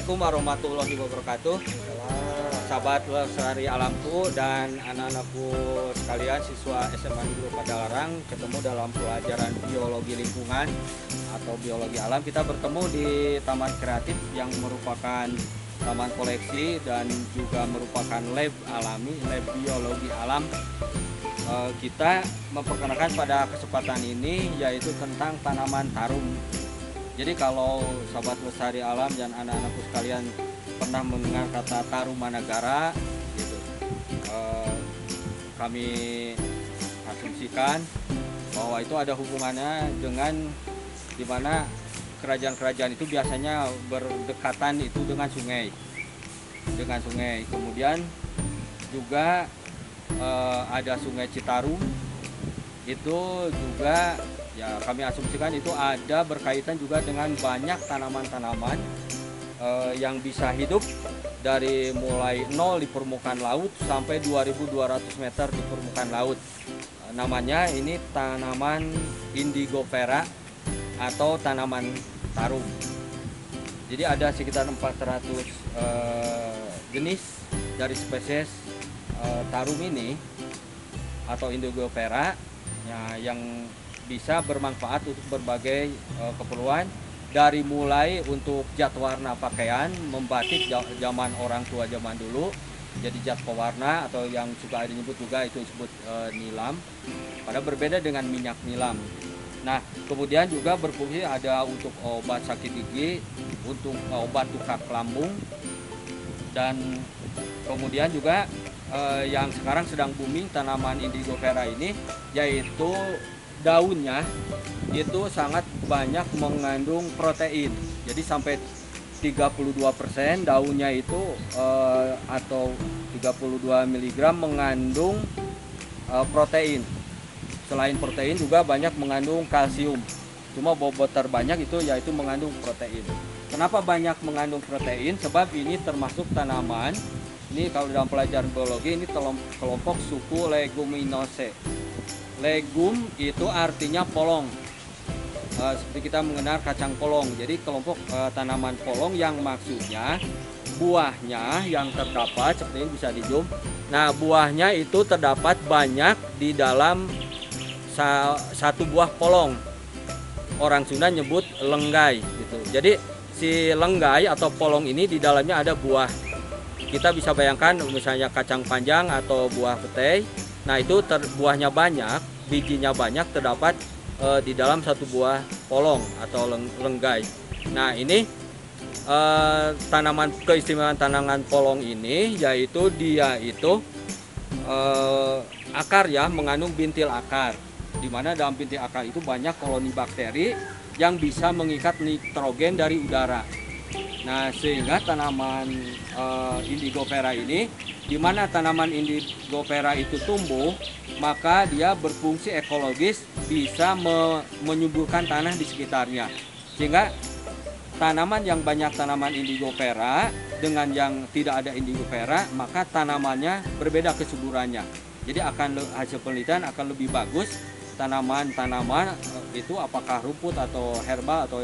Assalamualaikum warahmatullahi wabarakatuh. Sahabat Lestari Alamku dan anak-anakku sekalian, siswa SMA Negeri Padalarang, ketemu dalam pelajaran biologi lingkungan atau biologi alam. Kita bertemu di Taman Kreatif yang merupakan taman koleksi dan juga merupakan lab alami, lab biologi alam. Kita memperkenalkan pada kesempatan ini yaitu tentang tanaman tarum. Jadi kalau sahabat Lestari Alam dan anak-anakku sekalian pernah mendengar kata Tarumanagara, gitu, kami asumsikan bahwa itu ada hubungannya dengan dimana kerajaan-kerajaan itu biasanya berdekatan itu dengan sungai, Kemudian juga ada Sungai Citarum, itu juga ya kami asumsikan itu ada berkaitan juga dengan banyak tanaman-tanaman yang bisa hidup dari mulai 0 di permukaan laut sampai 2200 meter di permukaan laut. Namanya ini tanaman Indigofera atau tanaman tarum. Jadi ada sekitar 400 jenis dari spesies tarum ini atau Indigofera ya, yang bisa bermanfaat untuk berbagai keperluan, dari mulai untuk cat warna pakaian, membatik zaman orang tua zaman dulu, jadi cat pewarna atau yang suka disebut juga itu disebut nilam, pada berbeda dengan minyak nilam. Nah, kemudian juga berfungsi ada untuk obat sakit gigi, untuk obat luka lambung, dan kemudian juga yang sekarang sedang booming tanaman Indigofera ini, yaitu daunnya itu sangat banyak mengandung protein. Jadi sampai 32% daunnya itu atau 32 mg mengandung protein. Selain protein juga banyak mengandung kalsium. Cuma bobot terbanyak itu yaitu mengandung protein. Kenapa banyak mengandung protein? Sebab ini termasuk tanaman. Ini kalau dalam pelajaran biologi ini kelompok suku Leguminosae. Legum itu artinya polong, seperti kita mengenal kacang polong. Jadi kelompok tanaman polong yang maksudnya buahnya yang terdapat seperti ini bisa di zoom. Nah, buahnya itu terdapat banyak di dalam satu buah polong. Orang Sunda nyebut lenggai gitu. Jadi si lenggai atau polong ini di dalamnya ada buah. Kita bisa bayangkan misalnya kacang panjang atau buah petai. Nah, itu buahnya banyak, bijinya banyak terdapat di dalam satu buah polong atau lenggai. Nah, ini keistimewaan tanaman polong ini yaitu dia itu akar ya, mengandung bintil akar, di mana dalam bintil akar itu banyak koloni bakteri yang bisa mengikat nitrogen dari udara. Nah, sehingga tanaman Indigofera ini, di mana tanaman Indigofera itu tumbuh, maka dia berfungsi ekologis, bisa menyuburkan tanah di sekitarnya. Sehingga tanaman yang banyak tanaman Indigofera dengan yang tidak ada Indigofera, maka tanamannya berbeda kesuburannya. Jadi hasil penelitian akan lebih bagus tanaman-tanaman itu apakah rumput atau herbal atau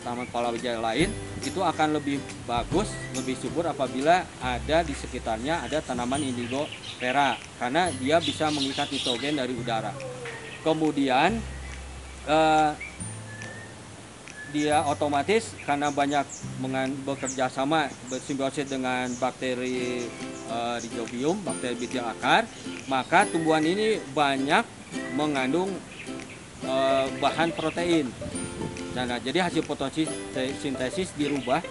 tanaman palawija lain itu akan lebih bagus, lebih subur apabila ada di sekitarnya ada tanaman Indigofera karena dia bisa mengikat nitrogen dari udara. Kemudian dia otomatis karena banyak bekerja sama bersimbiosis dengan bakteri Rhizobium, bakteri bintil akar, maka tumbuhan ini banyak mengandung bahan protein. Nah, jadi hasil fotosintesis dirubah,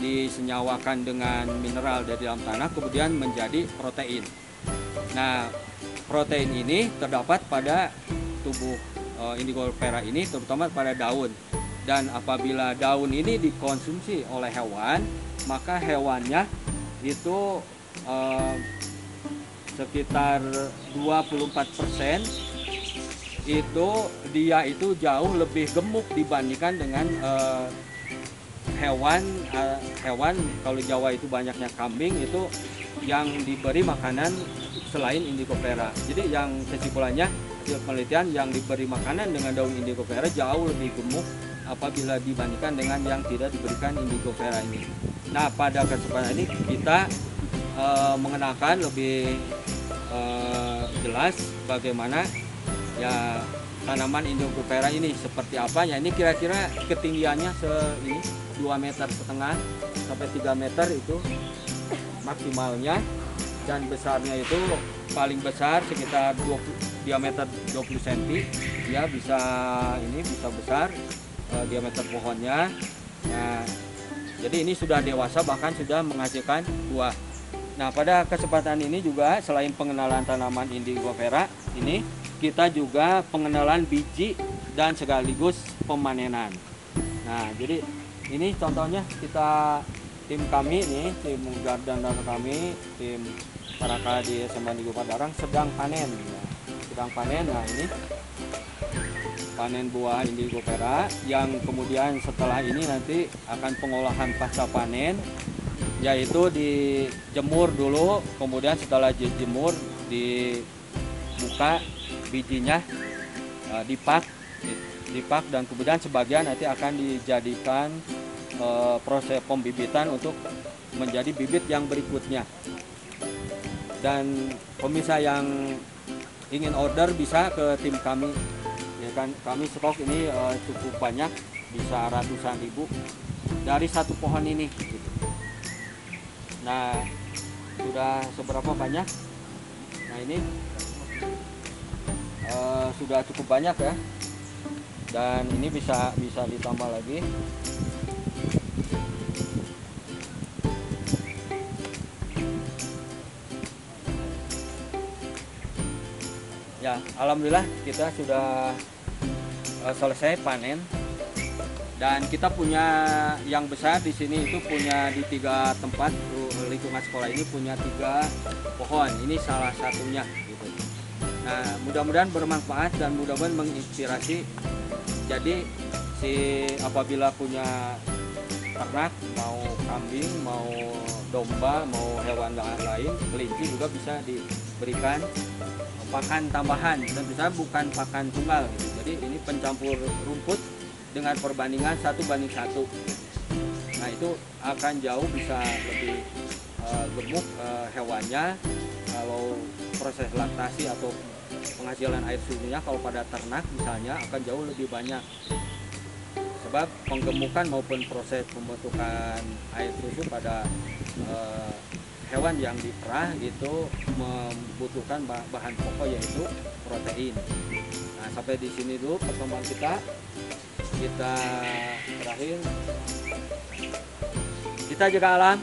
disenyawakan dengan mineral dari dalam tanah, kemudian menjadi protein. Nah, protein ini terdapat pada tubuh Indigofera ini, terutama pada daun. Dan apabila daun ini dikonsumsi oleh hewan, maka hewannya itu sekitar 24%. Dia itu jauh lebih gemuk dibandingkan dengan hewan kalau Jawa itu banyaknya kambing, itu yang diberi makanan selain Indigofera. Jadi yang kesimpulannya penelitian yang diberi makanan dengan daun Indigofera jauh lebih gemuk apabila dibandingkan dengan yang tidak diberikan Indigofera ini. Nah, pada kesempatan ini kita mengenalkan lebih jelas bagaimana ya tanaman Indigofera ini seperti apa ya. Ini kira-kira ketinggiannya ini 2,5 meter sampai 3 meter itu maksimalnya, dan besarnya itu paling besar sekitar diameter 20 cm. Dia bisa besar diameter pohonnya. Nah, jadi ini sudah dewasa, bahkan sudah menghasilkan buah. Nah, pada kesempatan ini juga selain pengenalan tanaman Indigofera ini, kita juga pengenalan biji dan sekaligus pemanenan. Nah, jadi ini contohnya tim kami nih, tim gardener kami, tim Paraka di SMA Negeri Padalarang sedang panen. Nah, ini panen buah Indigofera yang kemudian setelah ini nanti akan pengolahan pasca panen, yaitu dijemur dulu, kemudian setelah dijemur dibuka bijinya, dipak dan kemudian sebagian nanti akan dijadikan proses pembibitan untuk menjadi bibit yang berikutnya. Dan pemirsa yang ingin order bisa ke tim kami, ya kan, kami stok ini cukup banyak, bisa ratusan ribu dari satu pohon ini gitu. Nah, sudah seberapa banyak? Nah, ini sudah cukup banyak ya, dan ini bisa ditambah lagi. Ya, alhamdulillah kita sudah selesai panen, dan kita punya yang besar di sini itu punya di 3 tempat. Lingkungan sekolah ini punya 3 pohon, ini salah satunya gitu. Nah, mudah-mudahan bermanfaat dan mudah-mudahan menginspirasi. Jadi apabila punya ternak, mau kambing, mau domba, mau hewan lain, kelinci juga bisa diberikan pakan tambahan, dan bisa bukan pakan tunggal gitu. Jadi ini pencampur rumput dengan perbandingan 1:1. Nah, itu akan jauh bisa lebih gemuk hewannya. Kalau proses laktasi atau penghasilan air susunya kalau pada ternak misalnya akan jauh lebih banyak, sebab penggemukan maupun proses pembentukan air susu pada hewan yang diperah itu membutuhkan bahan pokok yaitu protein. Nah, sampai di sini dulu pertemuan kita berakhir. Kita jaga alam.